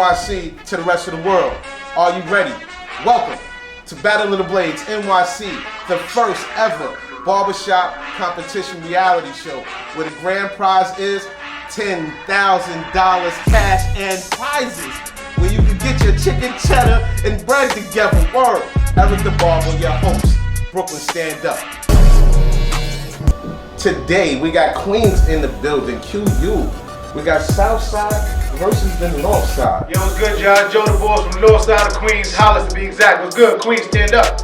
NYC to the rest of the world. Are you ready? Welcome to Battle of the Blades NYC, the first ever barbershop competition reality show where the grand prize is $10,000 cash and prizes, where you can get your chicken cheddar and bread together. Word. Eric the Barber, your host. Brooklyn, stand up. Today we got Queens in the building, QU. We got Southside versus the Northside. Yo, what's good, y'all? Joe the Boss from the North Side of Queens, Hollis to be exact. What's good? Queens, stand up.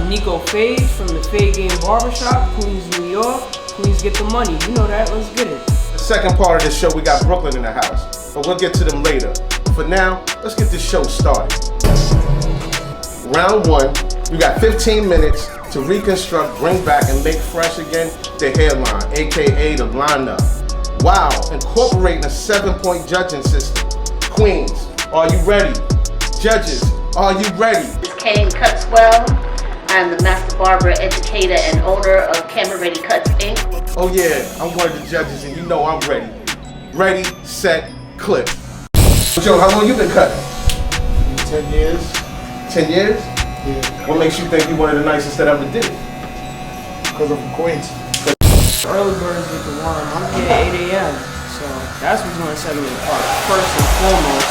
Nico Fade from the NYC BarberShop, Queens, New York. Queens get the money. You know that. Let's get it. The second part of this show, we got Brooklyn in the house, but we'll get to them later. For now, let's get this show started. Round one, we got 15 minutes to reconstruct, bring back, and make fresh again the hairline, aka the lineup, while incorporating a 7-point judging system. Queens, are you ready? Judges, are you ready? This is Kane Cutswell. I'm the master barber, educator, and owner of Camera Ready Cuts, Inc. Oh yeah, I'm one of the judges, and you know I'm ready. Ready, set, clip. Joe, how long you been cutting? 10 years. 10 years? Yeah. What makes you think you're one of the nicest that ever did it? Because I'm from Queens. Early birds get the worm. I'm here at 8 a.m. So that's what's going to set me apart. First and foremost.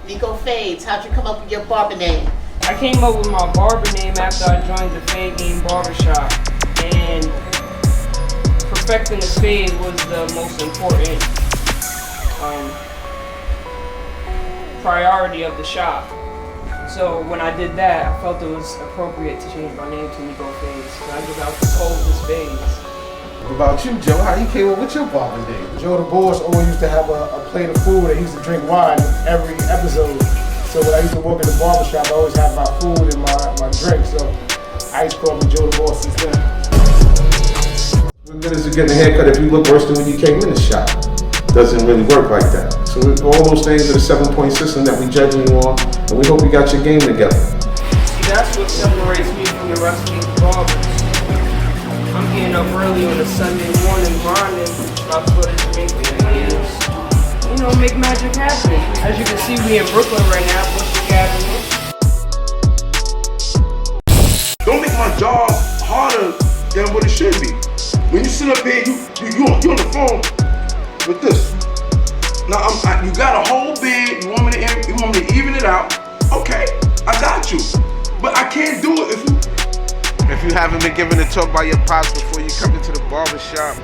Nico Fades, how'd you come up with your barber name? I came up with my barber name after I joined the NYC BarberShop. And perfecting the fade was the most important priority of the shop. So when I did that, I felt it was appropriate to change my name to Nico Fades. I give out the coldest fades. What about you, Joe? How you came up with your barber name? Joe the Boss always used to have a plate of food and he used to drink wine every episode. So when I used to work in the barbershop, I always had my food and my drink. So I used to call me Joe the Boss since then. What good is it getting a haircut if you look worse than when you came in the shop? Doesn't really work like that. So all those things are the 7-point system that we judging you on, and we hope you got your game together. See, that's what separates me from the rest of these barbers. I'm getting up early on a Sunday morning grinding, about to go to Jamaica Queens. You know, make magic happen. As you can see, we in Brooklyn right now, Bushwick Avenue. Don't make my job harder than what it should be. When you sit up here, you on the phone with this. Now you got a whole bed. You want me to even it out? Okay, I got you. But I can't do it If you haven't been given a talk by your pops before you come into the barbershop,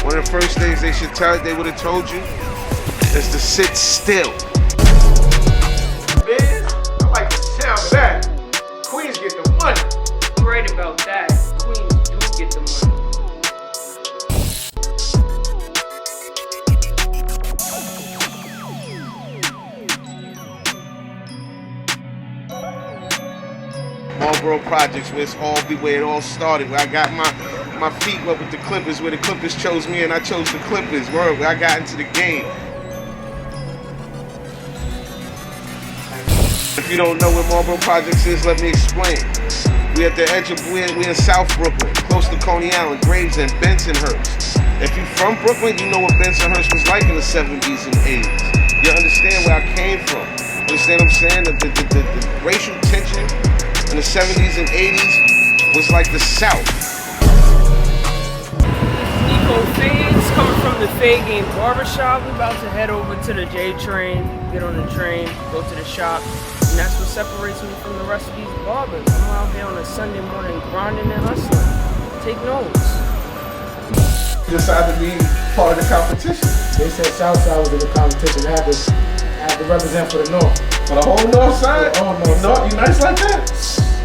one of the first things they would have told you is to sit still. Biz, I like the sound of that. Queens get the money. You're right about that. Queens do get the money. Marlboro Projects, where it all started. Where I got my feet wet with the Clippers, where the Clippers chose me and I chose the Clippers. Where I got into the game. If you don't know what Marlboro Projects is, let me explain. We at the edge of we in South Brooklyn, close to Coney Island, Graves, and Bensonhurst. If you're from Brooklyn, you know what Bensonhurst was like in the 70s and 80s. You understand where I came from. Understand what I'm saying? The racial tension in the 70s and 80s was like the South. Nico Fades coming from the NYC BarberShop. We're about to head over to the J train, get on the train, go to the shop, and that's what separates me from the rest of these barbers. I'm out here on a Sunday morning grinding and hustling. Take notes. Decided to be part of the competition. They said Southside was in the competition. I had to represent for the North. For the whole North Side? The whole North Side. You nice like that?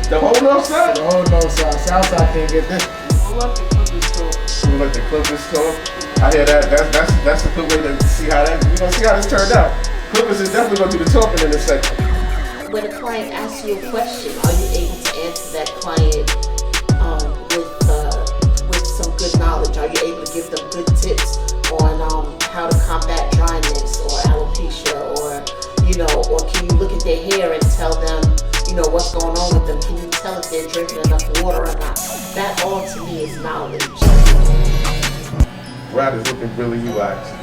The whole North Side? The whole North Side. Southside can't get this. Pull up the Clippers talk. You like the Clippers talk? I hear that. That's a good way to see how that. We're gonna see how this turned out. Clippers is definitely gonna do the talking in a second. When a client asks you a question, are you able to answer that client with some good knowledge? Are you able to give them good tips on how to combat dryness or alopecia, or can you look at their hair and tell them, what's going on with them? Can you tell if they're drinking enough water or not. That all to me is knowledge. Brad is looking really relaxed.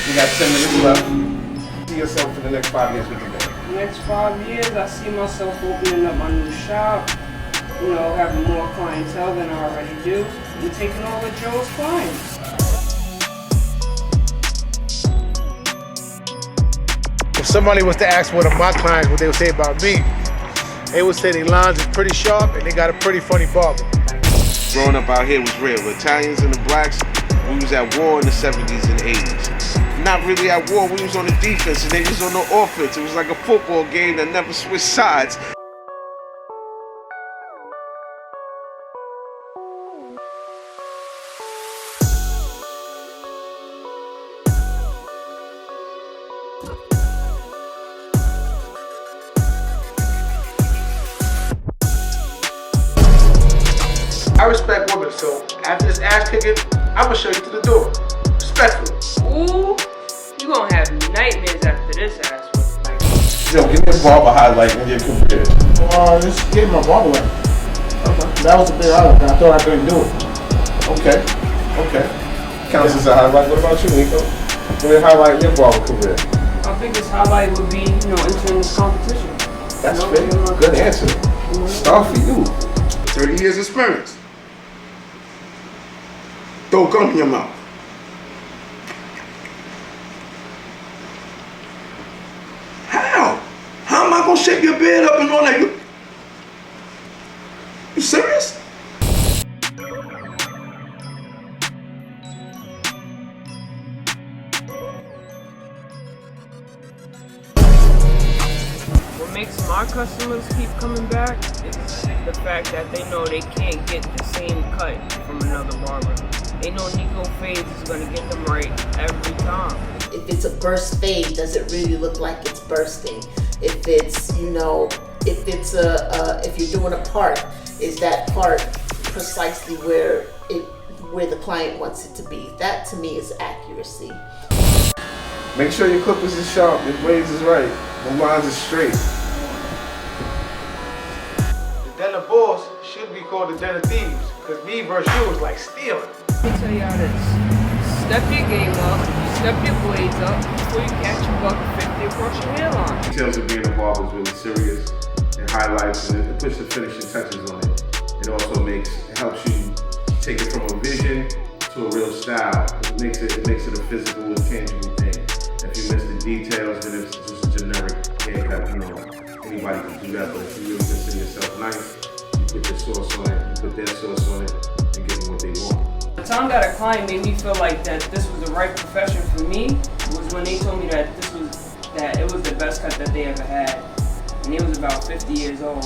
You got 10 minutes left. See yourself in the next 5 years with the day. Next 5 years, I see myself opening up my new shop, having more clientele than I already do, and taking over Joe's clients. If somebody was to ask one of my clients what they would say about me, they would say their lines are pretty sharp and they got a pretty funny barber. Growing up out here was real. The Italians and the blacks, we was at war in the 70s and 80s. Not really at war, we was on the defense and they was on the offense. It was like a football game that never switched sides. I respect women, so after this ass kicking, I'm gonna show you to the door. Respectfully. Ooh, you gonna have nightmares after this ass whip. Yo, give me a barber highlight in your career. Just getting my barber right. Okay. That was a big highlight. I thought I couldn't do it. Okay. Counts as a highlight. What about you, Nico? Give me a highlight in your barber career. My biggest highlight would be, entering this competition. That's fair. Good answer. Star for you. 30 years experience. Throw gum in your mouth. How? How am I gonna shape your beard up and all that? You serious? What makes my customers keep coming back is the fact that they know they can't get the same cut from another barber. They know Nico Fades is gonna get them right every time. If it's a burst fade, does it really look like it's bursting? If it's, if you're doing a part, is that part precisely where the client wants it to be? That to me is accuracy. Make sure your clippers is sharp, your blades is right, the lines are straight. The den of bulls should be called the den of thieves, because me versus you is like stealing. Let me tell y'all this. Step your game up, step your blades up before you catch a $1.50 across your hairline. Details of being a barber is really serious. It highlights and it puts the finishing touches on it. It also helps you take it from a vision to a real style. It makes it a physical and tangible thing. If you miss the details, then it's just a generic haircut. Anybody can do that, but if you really consider yourself nice, you put your sauce on it, you put their sauce on it, and give them what they want. The time that a client made me feel like that this was the right profession for me was when they told me that it was the best cut that they ever had, and it was about 50 years old.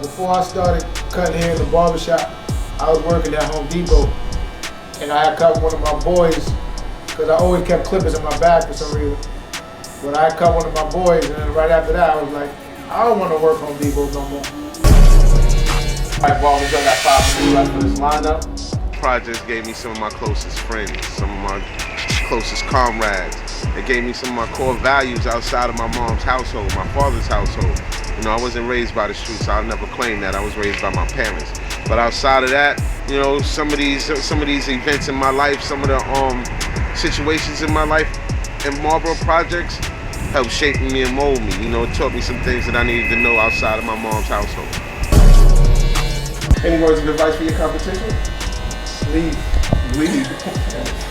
Before I started cutting hair in the barbershop, I was working at Home Depot, and I had cut one of my boys, because I always kept clippers in my bag for some reason. But I cut one of my boys, and then right after that, I was like, I don't want to work Home Depot no more. All right, barbers, I got 5 minutes left for this lineup. Projects gave me some of my closest friends, some of my closest comrades. It gave me some of my core values outside of my mom's household, my father's household. I wasn't raised by the streets. I'll never claim that. I was raised by my parents. But outside of that, some of these events in my life, some of the situations in my life, and Marlboro projects helped shape me and mold me. It taught me some things that I needed to know outside of my mom's household. Any words of advice for your competition? Leave.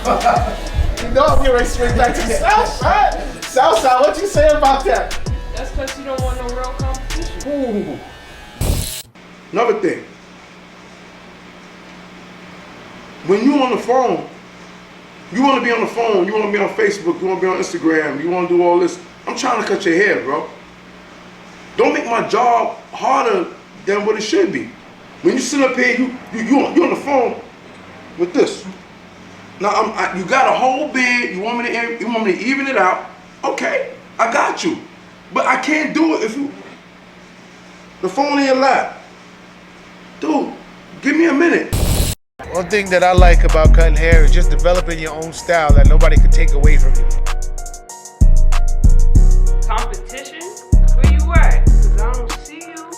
I'm getting ready to swing back to the South Side. South Side, what you say about that? That's because you don't want no real competition. Ooh. Another thing. When you on the phone, you want to be on the phone, you want to be on Facebook, you want to be on Instagram, you want to do all this. I'm trying to cut your hair, bro. Don't make my job harder than what it should be. When you sit up here, you on the phone with this. Now you got a whole beard. You want me to even it out? Okay, I got you. But I can't do it if the phone in your lap. Dude, give me a minute. One thing that I like about cutting hair is just developing your own style that nobody can take away from you. Competition? Where you at? Because I don't see you.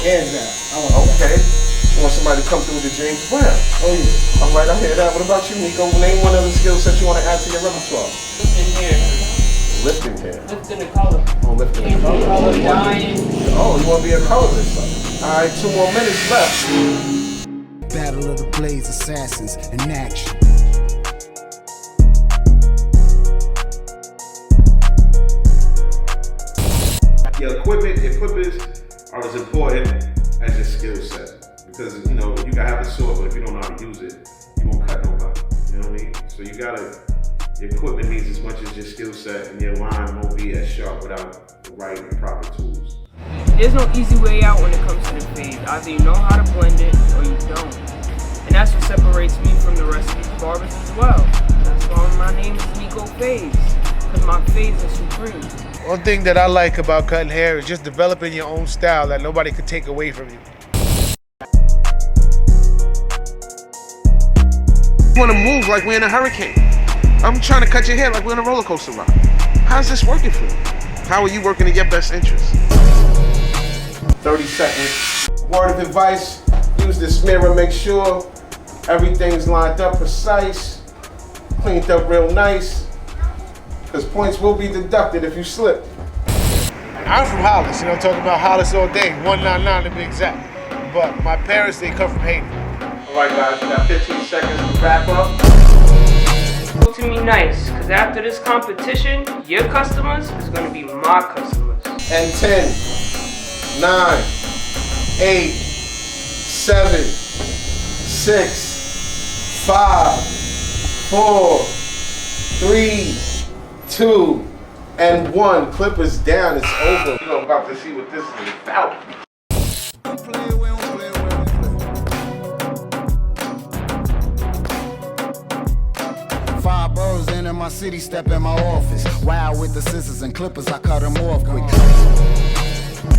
Hands down. I want that. Okay. You want somebody to come through with the James Brown. Oh yeah. All right, I hear that. What about you, Nico? Name one other skill set you want to add to your repertoire. Lifting hair. Lifting hair. Lifting the color. Oh, lifting the color. Color, dyeing. Oh, you want to be a colorist? All right, 2 more minutes left. Battle of the Blades Assassins in action. Your equipment are as important as your skill set. Because, you know, you can have a sword, but if you don't know how to use it, you won't cut nobody. You know what I mean? So your equipment needs as much as your skill set, and your line won't be as sharp without the right and proper tools. There's no easy way out when it comes to the fade. Either you know how to blend it or you don't. And that's what separates me from the rest of these barbers as well. That's why my name is Nico Fades, because my fades are supreme. One thing that I like about cutting hair is just developing your own style that nobody could take away from you. You want to move like we're in a hurricane. I'm trying to cut your hair like we're in a roller coaster ride. How's this working for you? How are you working in your best interest? 30 seconds. Word of advice, use this mirror, make sure everything's lined up precise, cleaned up real nice, because points will be deducted if you slip. I'm from Hollis, talking about Hollis all day, 199 to be exact. But my parents, they come from Haiti. All right, guys, we got 15 seconds to wrap up. Talk to me nice, because after this competition, your customers is going to be my customers. And 10, 9, 8, 7, 6, 5, 4, 3, 2, and 1. Clippers down, it's over. We're about to see what this is about. Five birds enter my city, step in my office. Wild with the scissors and clippers, I cut them off quick.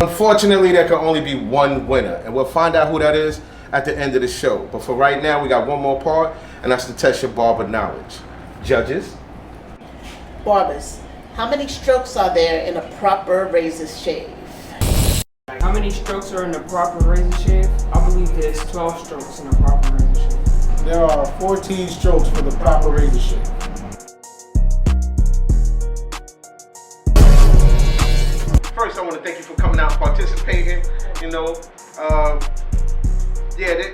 Unfortunately, there can only be one winner, and we'll find out who that is at the end of the show. But for right now, we got one more part, and that's to test your barber knowledge. Judges? Barbers, how many strokes are there in a proper razor shave? How many strokes are in a proper razor shave? I believe there's 12 strokes in a proper razor shave. There are 14 strokes for the proper razor shave. First, I want to thank you for coming out and participating.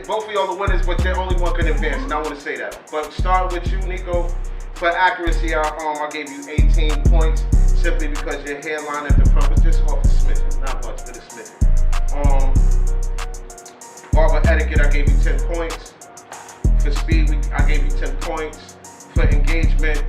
Both of y'all are winners, but they're only one can advance, and I want to say that. But start with you, Nico. For accuracy, I gave you 18 points, simply because your hairline at the front was just off a smidgen, not much, but a smidgen. Barber etiquette, I gave you 10 points. For speed, I gave you 10 points. For engagement,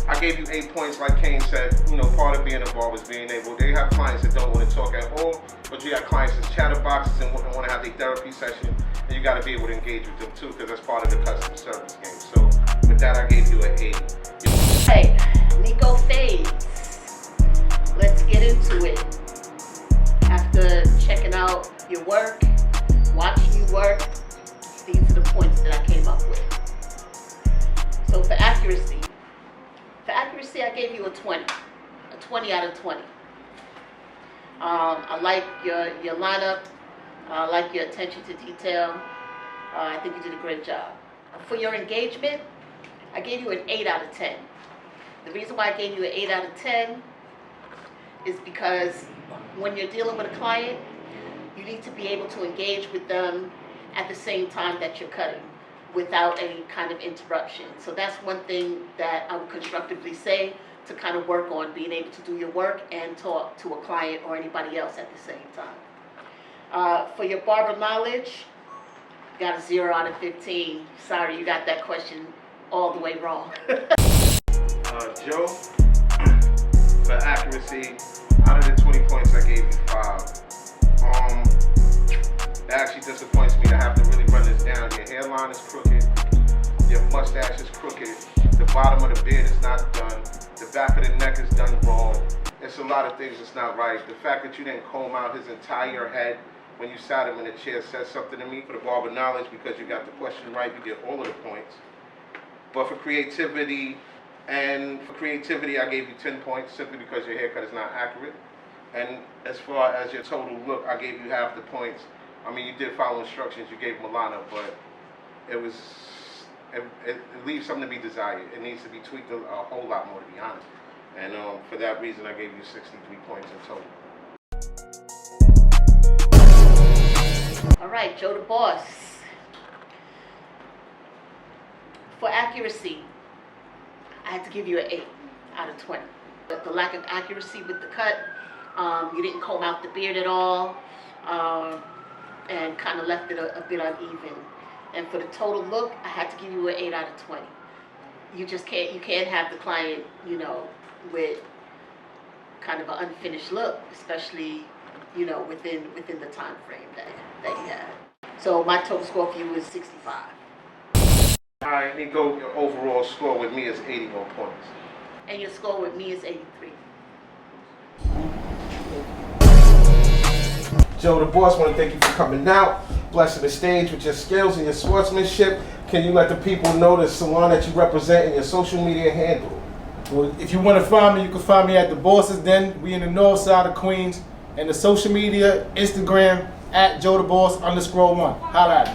I gave you 8 points. Like Kane said, part of being a barber is being able. They have clients that don't want to talk at all, but you have clients that's chatterboxes and want to have their therapy session, and you got to be able to engage with them too, because that's part of the customer service game. So with that, I gave you an 8. Hey, Nico Fades. Let's get into it. After checking out your work, watching you work, these are the points that I came up with. So for accuracy, I gave you a 20 out of 20. I like your lineup. I like your attention to detail. I think you did a great job. For your engagement, I gave you an 8 out of 10. The reason why I gave you an 8 out of 10 is because when you're dealing with a client, you need to be able to engage with them at the same time that you're cutting without any kind of interruption. So that's one thing that I would constructively say to kind of work on, being able to do your work and talk to a client or anybody else at the same time. For your barber knowledge, you got a 0 out of 15. Sorry, you got that question all the way wrong. Joe, for accuracy, out of the 20 points, I gave you 5. It actually disappoints me to have to really run this down. Your hairline is crooked, your mustache is crooked, the bottom of the beard is not done, the back of the neck is done wrong. It's a lot of things that's not right. The fact that you didn't comb out his entire head when you sat him in a chair says something to me. For the barber knowledge, because you got the question right, you get all of the points. But for creativity, I gave you 10 points simply because your haircut is not accurate. And as far as your total look, I gave you half the points I mean, you did follow instructions. You gave him a lineup, but it leaves something to be desired. It needs to be tweaked a whole lot more, to be honest. And for that reason, I gave you 63 points in total. All right, Joe the Boss. For accuracy, I had to give you an 8 out of 20. The lack of accuracy with the cut, you didn't comb out the beard at all, and kind of left it a bit uneven. And for the total look, I had to give you an 8 out of 20. You can't have the client, you know, with kind of an unfinished look, especially, you know, within the time frame that you had. So my total score for you is 65. All right, Nico, your overall score with me is 81 points. And your score with me is 83. Joe the Boss, want to thank you for coming out, blessing the stage with your skills and your sportsmanship. Can you let the people know the salon that you represent and your social media handle? Well, if you want to find me, you can find me at the Boss's Den. We in the north side of Queens. And the social media, Instagram, at JoeTheBoss_1. Holla at me.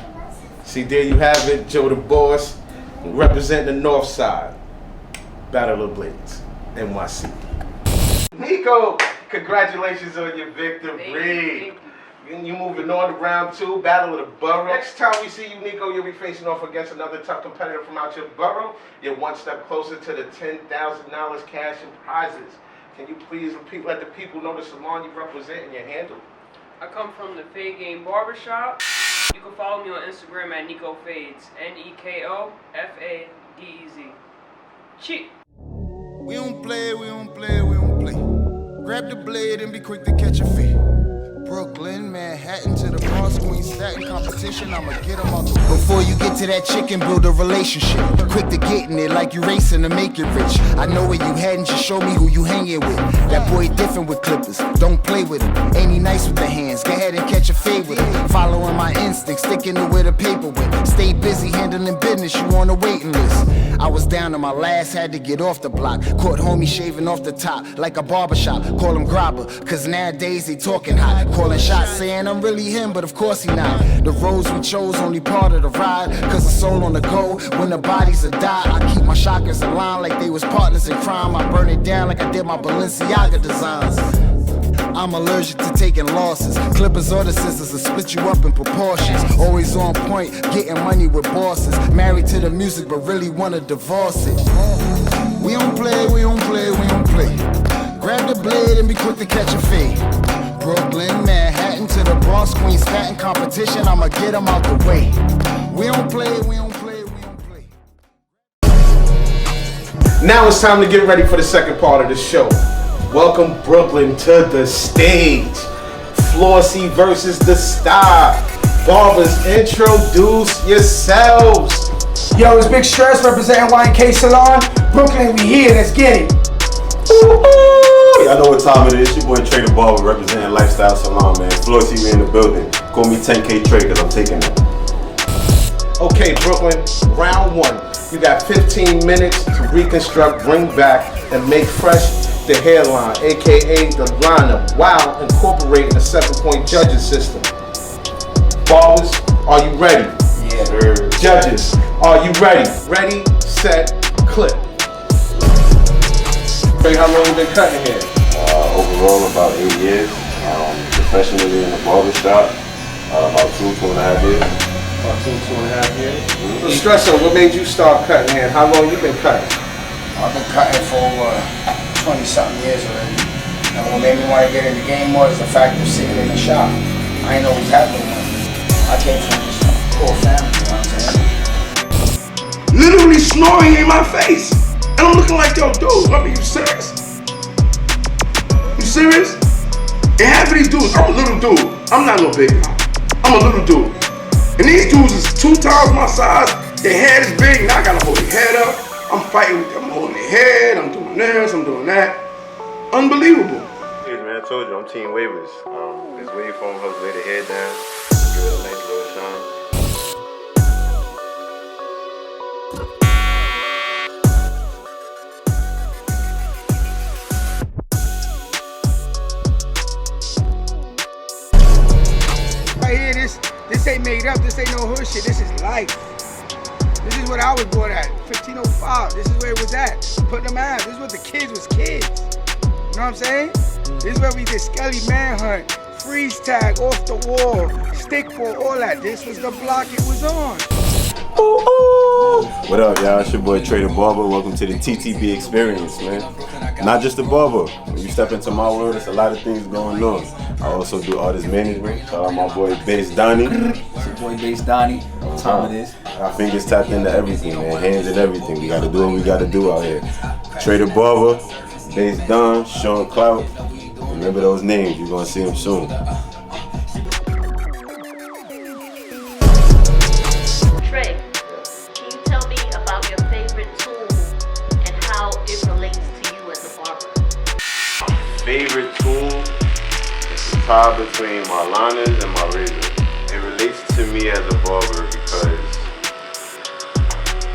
See, there you have it, Joe the Boss, representing the north side. Battle of the Blades, NYC. Nico, congratulations on your victory. You moving on to round 2, Battle of the Borough. Next time we see you, Nico, you'll be facing off against another tough competitor from out your borough. You're one step closer to the $10,000 cash and prizes. Can you please let the people know the salon you represent and your handle? I come from the Fade Game Barbershop. You can follow me on Instagram at Nico Fades, NEKOFADEZ. Cheap. We don't play, we don't play, we don't play. Grab the blade and be quick to catch a fee. Brooklyn, Manhattan to the Bronx, Queens, Staten competition, I'ma get them out the way. Before you get to that chicken, build a relationship. Quick to get in it like you racing to make it rich. I know where you heading, just show me who you hanging with. That boy different with clippers, don't play with him. Ain't he nice with the hands, go ahead and catch a favorite. Following my instincts, sticking to where the paper went. Stay busy handling business, you on the waiting list. I was down to my last, had to get off the block. Caught homie shaving off the top, like a barbershop. Call him grabber, cause nowadays they talking hot. Calling shots, saying I'm really him, but of course he not. The roads we chose, only part of the ride. Cause the soul on the go, when the bodies are die. I keep my shockers in line like they was partners in crime. I burn it down like I did my Balenciaga designs. I'm allergic to taking losses. Clippers or the scissors will split you up in proportions. Always on point, getting money with bosses. Married to the music, but really wanna divorce it. We don't play, we don't play, we don't play. Grab the blade and be quick to catch a fade. Brooklyn, Manhattan to the Bronx, Queens, Staten competition, I'ma get them out the way. We don't play, we don't play, we don't play. Now it's time to get ready for the second part of the show. Welcome Brooklyn to the stage. Flossie versus the Star. Barbers, introduce yourselves. Yo, it's Big Stress representing YK Salon. Brooklyn, we here, let's get it. Y'all know what time it is. Your boy Trey the Barber representing Lifestyle Salon, man. Flossie, we in the building. Call me 10K Trey because I'm taking it. Okay, Brooklyn, round 1. You got 15 minutes to reconstruct, bring back, and make fresh the hairline, aka the lineup, while incorporating a 7-point judging system. Barbers, are you ready? Yeah, sir. Judges, are you ready? Ready, set, clip. Trey, how long you been cutting hair? Overall, about 8 years. Professionally in the barbershop, about 2.5 years. About 2.5 years. So, Stressor, what made you start cutting hair? How long you been cutting? I've been cutting for over 20-something years already. And what made me want to get in the game more is the fact of sitting in the shop. I ain't always had no one. I came from this poor family, you know what I'm saying? Literally snoring in my face. And I'm looking like, yo, dude, I mean, you serious? You serious? And half of these dudes, I'm a little dude. I'm not no big guy. I'm a little dude. And these dudes is 2 times my size. Their head is big. Now I gotta hold their head up. I'm fighting with them. I'm holding their head. I'm doing this. I'm doing that. Unbelievable. Yes, man, I told you, I'm Team Waivers. This wave form helps lay the head down. Give it a nice little shine. Right here, this straight up, this ain't no hood shit, this is life. This is what I was born at, 1505. This is where it was at. Putting them out. This is what the kids was kids. You know what I'm saying? This is where we did skelly manhunt, freeze tag, off the wall, stick ball, all that. This was the block it was on. What up, y'all? It's your boy Trey the Barber. Welcome to the TTB experience, man. Not just the barber. When you step into my world, there's a lot of things going on. I also do artist management. Shout out my boy Bass Donnie. It's your boy Bass Donnie. What time it is? Our fingers tapped into everything, man. Hands and everything. We gotta do what we gotta do out here. Trey the Barber, Bass Don, Sean Clout. Remember those names. You're gonna see them soon. Trey, can you tell me about your favorite tool and how it relates to you as a barber? Favorite tool is the tie between my liners and my razor. It relates to me as a barber because,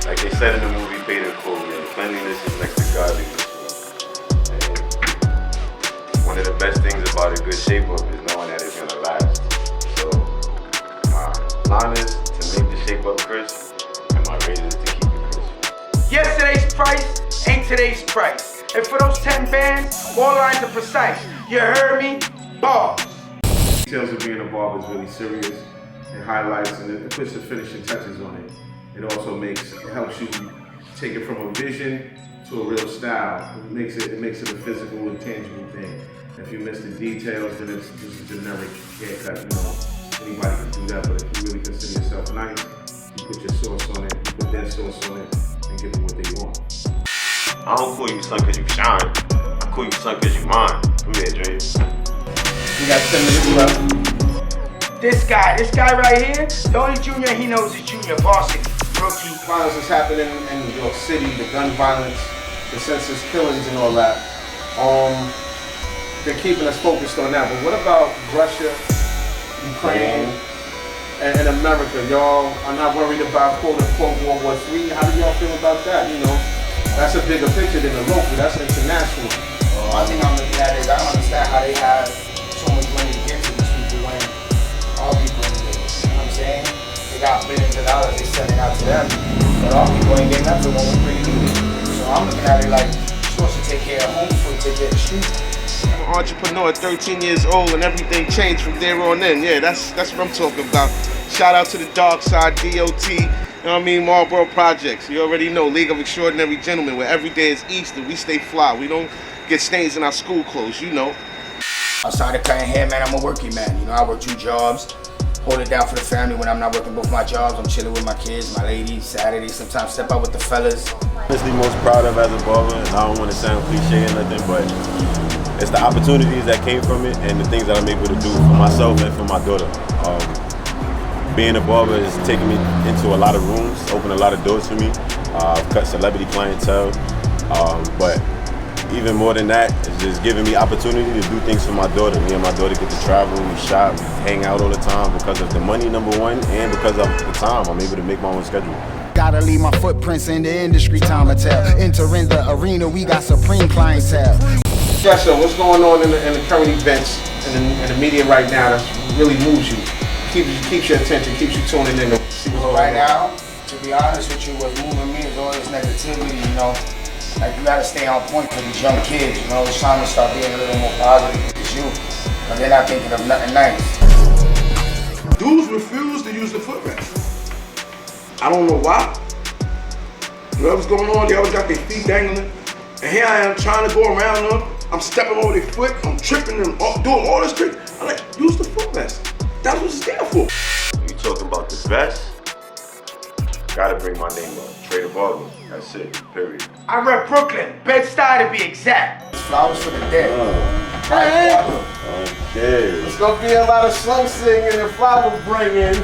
like they said in the movie Paid in Full, man, cleanliness is next to godliness. And one of the best things about a good shape-up is knowing that it's gonna last. So my liners to make the shape-up crisp, and my razors to keep it crisp. Yesterday's price ain't today's price. And for those 10 bands, all lines are precise. You heard me? Bars. Details of being a barber is really serious. It highlights and it puts the finishing touches on it. It also helps you take it from a vision to a real style. It makes it a physical and tangible thing. If you miss the details, then it's just a generic haircut. You know, anybody can do that, but if you really consider yourself nice, you put your sauce on it, you put their sauce on it, and give them what they want. I don't call you son cause you shine. I call you son cause you mine. Come here, Dre. We got 10 minutes left. This guy right here, the only junior he knows is junior varsity, rookie. Violence is happening in New York City, the gun violence, the senseless killings and all that. They're keeping us focused on that, but what about Russia, Ukraine, and America? Y'all are not worried about quote-unquote World War III? How do y'all feel about that? You know, that's a bigger picture than the local, that's international. One thing I'm looking at is I don't understand how they have so much money to give to these people when our people ain't getting it. You know what I'm saying? They got billions of dollars they sending out to them, but our people ain't getting nothing when we really need it. So I'm looking at it like you're supposed to take care of home before you take care of the street. I'm an entrepreneur, 13 years old, and everything changed from there on in. Yeah, that's what I'm talking about. Shout out to the Dark Side, DOT, you know what I mean, Marlboro Projects. You already know, League of Extraordinary Gentlemen, where every day is Easter, we stay fly. We don't get stains in our school clothes, you know. Outside of cutting hair, man, I'm a working man. You know, I work 2 jobs, hold it down for the family. When I'm not working both my jobs, I'm chilling with my kids, my lady, Saturday, sometimes step out with the fellas. Honestly, most proud of as a barber, and I don't want to sound cliche or nothing, but it's the opportunities that came from it and the things that I'm able to do for myself and for my daughter. Being a barber has taken me into a lot of rooms, opened a lot of doors for me. I've cut celebrity clientele, but even more than that, it's just giving me opportunity to do things for my daughter. Me and my daughter get to travel, we shop, we hang out all the time because of the money, number one, and because of the time. I'm able to make my own schedule. Gotta leave my footprints in the industry, time to tell. Entering the arena, we got supreme clientele. Yeah, so what's going on in the current events in the media right now that really moves you? Keeps your attention, keeps you tuning in to see what's going on. Right now, to be honest with you, what's moving me is all this negativity, you know. Like, you gotta stay on point for these young kids, you know. It's time to start being a little more positive with this youth, because they're not thinking of nothing nice. Dudes refuse to use the foot rest. I don't know why. Whatever's going on, they always got their feet dangling. And here I am trying to go around them. I'm stepping over their foot, I'm tripping them, doing all this trick. I'm like, use the foot rest. That's what it's there for. You talking about the vest? Gotta bring my name up. Trey the Barber. That's it. Period. I rep Brooklyn, Bed-Stuy to be exact. Flowers for the dead. Okay. It's gonna be a lot of slow singing and flower bringing.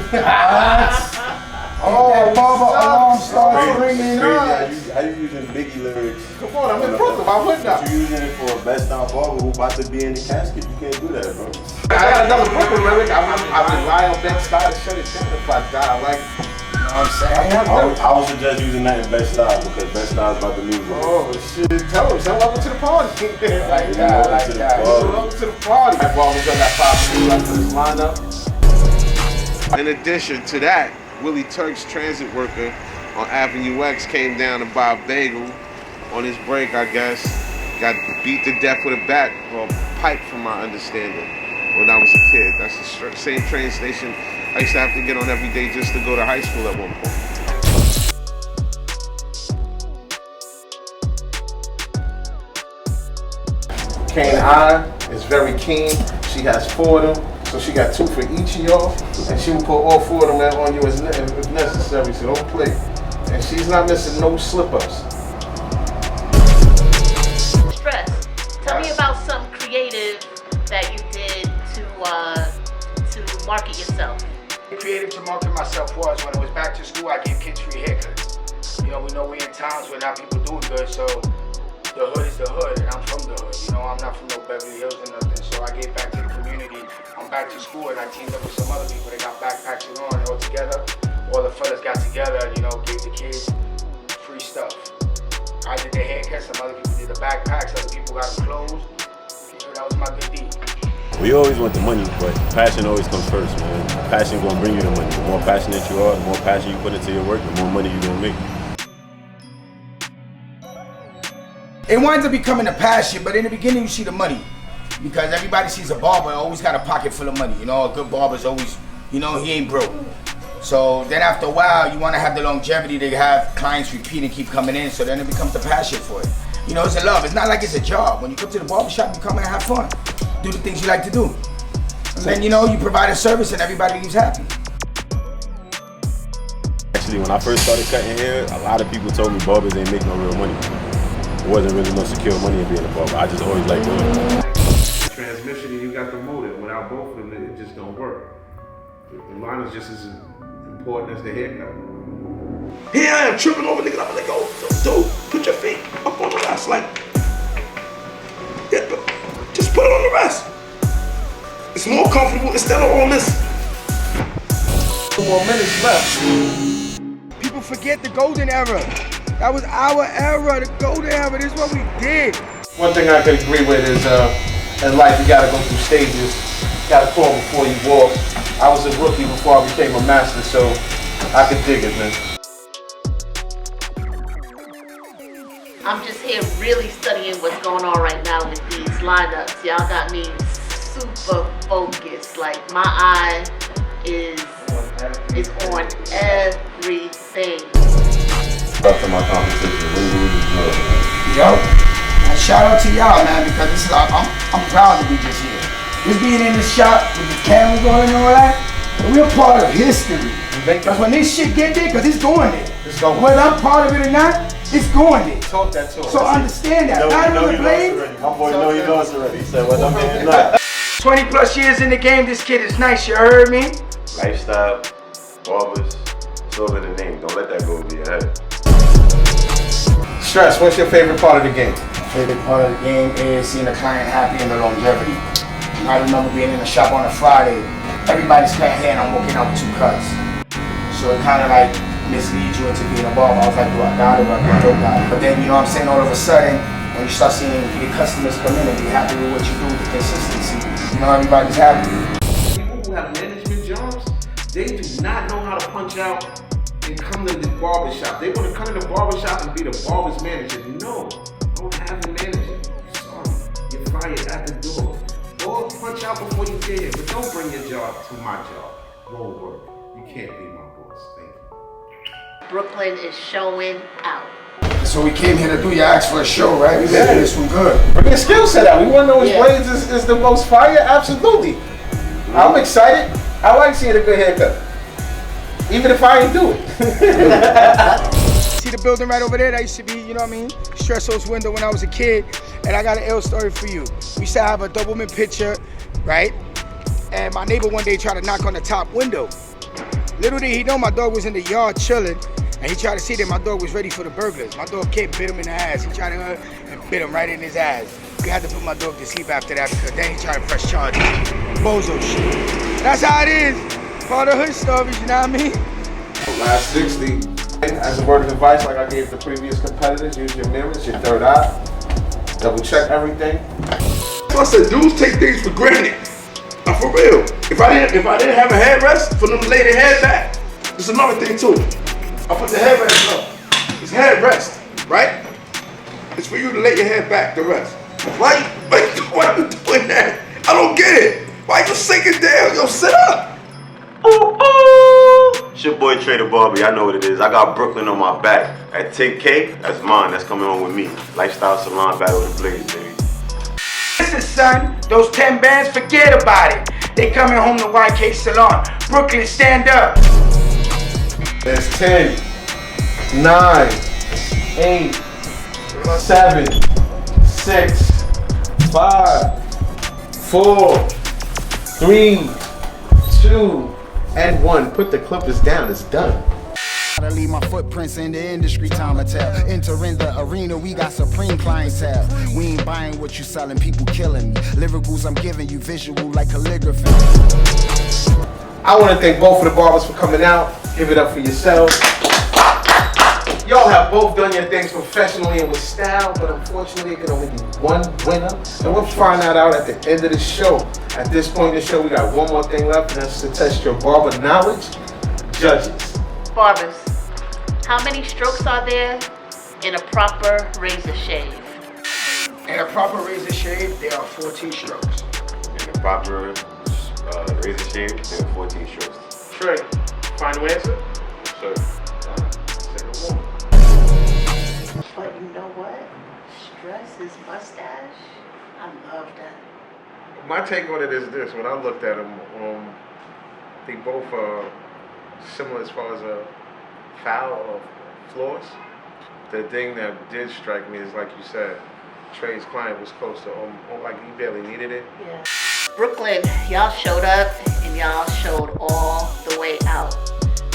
Oh, Barber alarm starts ringing up. How you using Biggie lyrics? Come on, I'm in Brooklyn. Why wouldn't I? You using it for a best down barber who about to be in the casket. You can't do that, bro. I got another Brooklyn lyric. I would rely on Bed-Stuy to shut it down if I die. Like, You know what I'm saying? I would suggest using that in Best Style because Best Style is about to lose. oh shit! Tell him, send welcome to the party. Like that. Welcome to the party. My barbers got 5 minutes left for this lineup. In addition to that, Willie Turk's transit worker on Avenue X came down to buy a bagel on his break, I guess. Got beat to death with a bat or a pipe, from my understanding, when I was a kid. That's the same train station I used to have to get on every day just to go to high school at one point. Kane I is very keen. She has 4 of them, so she got 2 for each of y'all, and she will put all 4 of them on you if necessary, so don't play. And she's not missing no slip-ups. Stress. Tell me about something creative that you did to market yourself. Creative to market myself was when I was back to school, I gave kids free haircuts. You know, we know we're in towns where now people doing good, so the hood is the hood, and I'm from the hood. You know, I'm not from no Beverly Hills or nothing, so I gave back to the community. I'm back to school, and I teamed up with some other people that got backpacks and on all together. All the fellas got together, you know, gave the kids free stuff. I did the haircuts, some other people did the backpacks, other people got them clothes. So that was my good deed. We always want the money, but passion always comes first, man. Passion gonna bring you the money. The more passionate you are, the more passion you put into your work, the more money you're gonna make. It winds up becoming a passion, but in the beginning you see the money. Because everybody sees a barber, always got a pocket full of money. You know, a good barber's always, you know, he ain't broke. So then after a while, you want to have the longevity to have clients repeat and keep coming in, so then it becomes the passion for it. You know, it's a love. It's not like it's a job. When you come to the barbershop, you come and have fun. Do the things you like to do. And then, you know, you provide a service and everybody leaves happy. Actually, when I first started cutting hair, a lot of people told me barbers ain't make no real money. There wasn't really no secure money in being a barber. I just always liked doing it. Transmission and you got the motive. Without both of them, it just don't work. The line is just as important as the haircut. Here I am tripping over niggas. I'm like, oh, dude, put your feet up on the rest. Like, yeah, but just put it on the rest. It's more comfortable instead of all this. 2 more minutes left. People forget the golden era. That was our era, the golden era. This is what we did. One thing I could agree with is in life you gotta go through stages. You gotta crawl before you walk. I was a rookie before I became a master, so I could dig it, man. I'm just here really studying what's going on right now with these lineups. Y'all got me super focused. Like my eye is on everything. After my competition, when you was good. Yo, and shout out to y'all, man, because this is I'm proud to be just here. Just being in this shop with the camera going and all that, we're part of history. Because when this shit get there, because it's going there. Whether I'm part of it or not, it's going there. Talk that to us. So understand that. Not on the blade. My boy know he knows already. He said, what I'm here tonight. 20 plus years in the game, this kid is nice, you heard me? Lifestyle, barbers, it's over the name. Don't let that go over your head. Stress, what's your favorite part of the game? Favorite part of the game is seeing the client happy and the longevity. I remember being in the shop on a Friday, everybody's cutting hair and I'm walking out with 2 cuts. So it kind of like misleads you into being a barber. I was like, do I got it or do I don't got it? But then, you know what I'm saying, all of a sudden, when you start seeing your customers come in and be happy with what you do, the consistency, you know, everybody's happy. People who have management jobs, they do not know how to punch out and come to the barbershop. They want to come to the barbershop and be the barber's manager. No, I don't have a manager. Sorry, you're fired at the door. Go punch out before you get here, but don't bring your job to my job. Won't work. You can't be my boss. Thank you. Brooklyn is showing out. So we came here to do, you asked for a show, right? We made this one good. Bring your skill set out. We want to know which blades is the most fire? Absolutely. I'm excited. I like seeing a good haircut. Even if I ain't do it. See the building right over there? That used to be, you know what I mean? Stresso's window when I was a kid. And I got an ill story for you. We used to have a Doubleman picture, right? And my neighbor one day tried to knock on the top window. Little did he know my dog was in the yard chilling. And he tried to see that my dog was ready for the burglars. My dog came, bit him in the ass. He tried to and bit him right in his ass. We had to put my dog to sleep after that because then he tried to press charges. Bozo shit. That's how it is. Part of hood stories, you know what I mean? Last 60. As a word of advice, like I gave the previous competitors, use your mirrors, your third eye. Double check everything. So I said, dudes take things for granted. Now for real, if I didn't have a headrest for them to lay their head back, there's another thing too. I put the headrest up. It's headrest, right? It's for you to lay your head back, the rest. Why you doing that? I don't get it. Why you sinking down? Yo, sit up. It's your boy Trader Barber. Y'all know what it is. I got Brooklyn on my back. At 10K, that's mine. That's coming on with me. Lifestyle Salon Battle of the Blades, baby. Listen, son, those 10 bands, forget about it. They coming home to YK Salon. Brooklyn, stand up. There's 10, 9, 8, 7, 6, 5, 4, 3, 2, and 1. Put the clippers down. It's done. Gotta leave my footprints in the industry, time to tell. Entering the arena, we got supreme clientele. We ain't buying what you selling, people killing me. Lyricals I'm giving you, visual like calligraphy. I want to thank both of the barbers for coming out. Give it up for yourselves. Y'all have both done your things professionally and with style, but unfortunately it can only be one winner. And we'll find that out at the end of the show. At this point in the show, we got one more thing left, and that's to test your barber knowledge. Judges. Barbers, how many strokes are there in a proper razor shave? In a proper razor shave, there are 14 strokes. In the proper razor shave, there are 14 strokes. Trey, final answer? Sure. Say no more. But you know what? Stress is mustache. I love that. My take on it is this: when I looked at them, they both are similar as far as a foul or flaws. The thing that did strike me is, like you said, Trey's client was close to like he barely needed it. Yeah. Brooklyn, y'all showed up and y'all showed all the way out.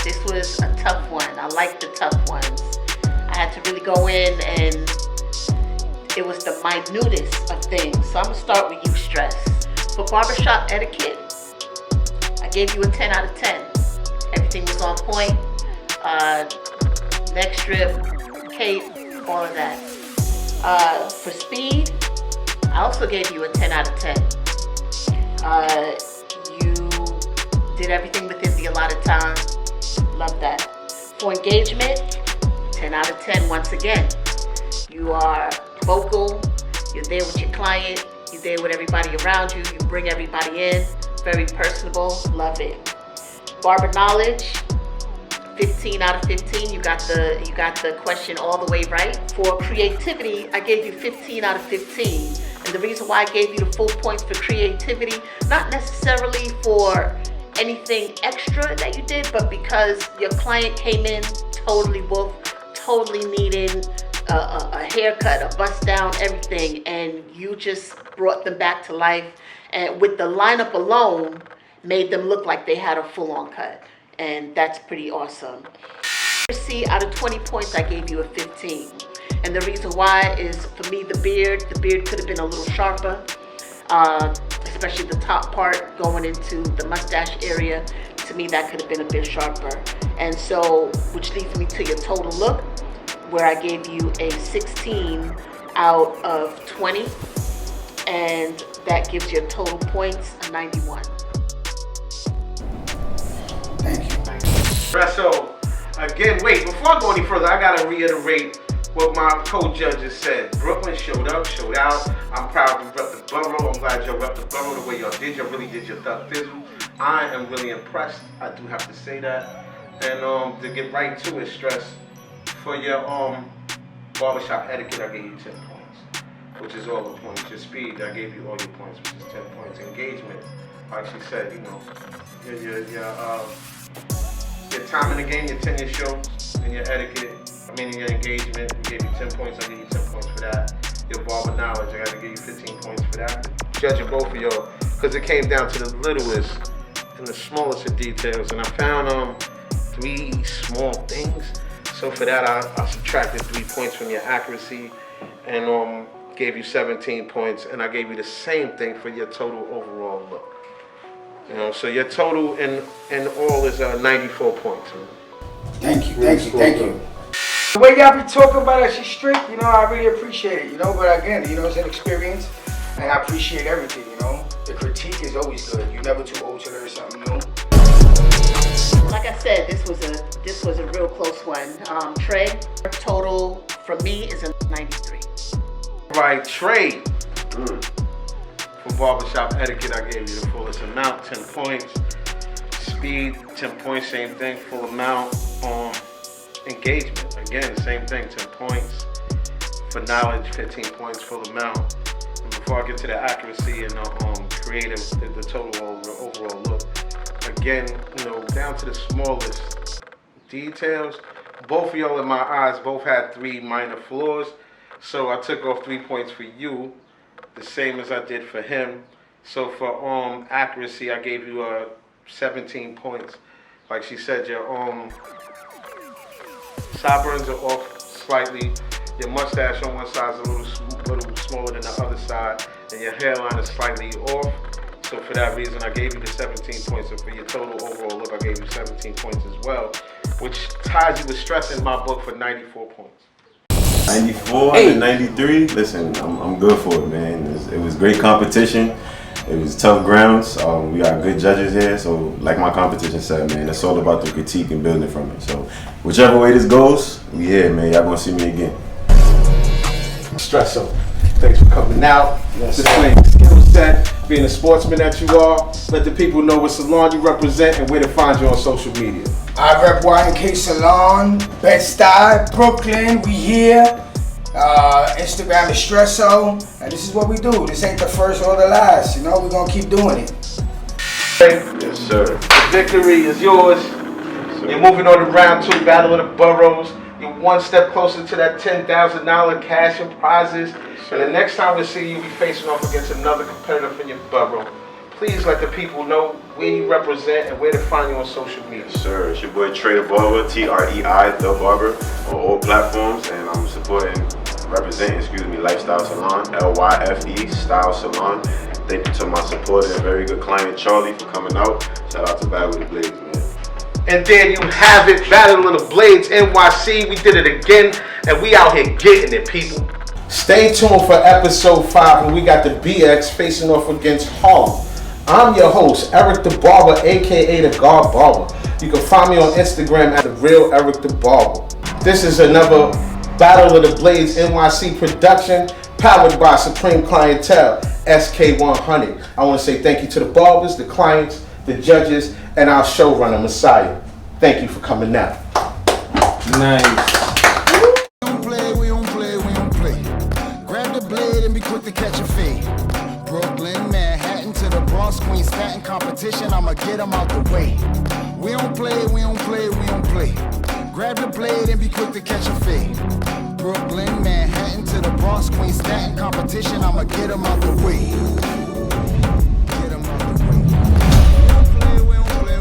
This was a tough one. I like the tough ones. I had to really go in, and it was the minutest of things. So I'm gonna start with you, Stress. For barbershop etiquette, I gave you a 10 out of 10. Everything was on point. Neck strip, cape, all of that. For speed, I also gave you a 10 out of 10. You did everything within the allotted time. Love that. For engagement, 10 out of 10 once again. You are vocal, you're there with your client, you're there with everybody around you, you bring everybody in, very personable, love it. Barber knowledge, 15 out of 15. You got the question all the way right. For creativity, I gave you 15 out of 15. And the reason why I gave you the full points for creativity, not necessarily for anything extra that you did, but because your client came in totally woke, totally needing a haircut, a bust down, everything, and you just brought them back to life. And with the lineup alone, made them look like they had a full-on cut, and that's pretty awesome. See, out of 20 points, I gave you a 15, and the reason why is, for me, the beard could have been a little sharper, especially the top part going into the mustache area. To me, that could have been a bit sharper, and so, which leads me to your total look, where I gave you a 16 out of 20, and that gives your total points a 91. Thank you. So, again, wait, before I go any further, I gotta reiterate what my co-judges said. Brooklyn showed up, showed out. I'm proud to rep the borough. I'm glad y'all rep the borough the way y'all did. Y'all really did your thug fizzle. I am really impressed. I do have to say that. And to get right to it, Stress, for your barbershop etiquette, I gave you 10 points, which is all the points. Your speed, I gave you all your points, which is 10 points. Engagement, like she said, you know, your time in the game, your tenure shows, and your etiquette. I mean, your engagement, we gave you 10 points. I give you 10 points for that. Your barber knowledge, I got to give you 15 points for that. Judging both of y'all, because it came down to the littlest and the smallest of details, and I found 3 small things. So for that, I subtracted 3 points from your accuracy, and gave you 17 points, and I gave you the same thing for your total overall look. You know, so your total in all is 94 points. Thank you, thank you, thank you. The way y'all be talking about it, she's strict, you know, I really appreciate it, you know, but again, you know, it's an experience, and I appreciate everything, you know. The critique is always good. You're never too old to learn something new. Like I said, this was a real close one. Trey, total for me is a 93. Right, Trey. For barbershop etiquette, I gave you the fullest amount, 10 points. Speed, 10 points, same thing, full amount. Engagement, again, same thing, 10 points. For knowledge, 15 points, full amount. And before I get to the accuracy and creative, the total overall look, again, down to the smallest details. Both of y'all in my eyes both had 3 minor flaws. So I took off 3 points for you, the same as I did for him. So for accuracy, I gave you 17 points. Like she said, your sideburns are off slightly. Your mustache on one side is a little smaller than the other side, and your hairline is slightly off. So for that reason, I gave you the 17 points. And for your total overall look, I gave you 17 points as well, which ties you with stress in my book for 94 points. 94 and 93. Listen, I'm good for it, man. It was great competition. It was tough grounds. We got good judges here, so like my competition said, man, it's all about the critique and building from it. So whichever way this goes, we here, man. Y'all gonna see me again. Stresso, thanks for coming out. Displaying the skill set, being a sportsman that you are. Let the people know what salon you represent and where to find you on social media. I rep Y&K Salon, Bed-Stuy, Brooklyn, we here. Instagram is Stresso, and this is what we do. This ain't the first or the last, we're gonna keep doing it. Yes, sir. The victory is yours. You're moving on to round 2, Battle of the Boroughs. You're one step closer to that $10,000 cash and prizes. And the next time we see you, be facing off against another competitor from your borough. Please let the people know where you represent and where to find you on social media. Yes, sir. It's your boy Trey the Barber, Trei the Barber, on all platforms, and I'm representing, Lifestyle Salon, LYFE Style Salon. Thank you to my supporter and very good client Charlie for coming out. Shout out to Battle of the Blades, man. And there you have it, Battle of the Blades NYC. We did it again, and we out here getting it, people. Stay tuned for episode 5, and we got the BX facing off against Harlem. I'm your host, Eric the Barber, aka the God Barber. You can find me on Instagram at the Real Eric the Barber. This is another Battle of the Blades NYC production, powered by Supreme Clientele, SK100. I want to say thank you to the barbers, the clients, the judges, and our showrunner, Messiah. Thank you for coming out. Nice. We don't play. Grab the blade and be quick to catch a fade. Brooklyn, Manhattan to the Bronx, Queens, Staten competition, I'ma get them out the way. We don't play. Grab the blade and be quick to catch a fade. Brooklyn, Manhattan to the Bronx, Queens, Staten competition, I'ma get them out the way. Get 'em out the way. We don't play.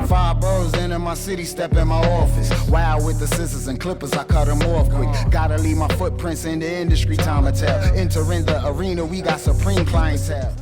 Five boroughs in my city, step in my office. Wild with the scissors and clippers, I cut them off quick. Gotta leave my footprints in the industry, time to tell. Entering the arena, we got supreme clientele.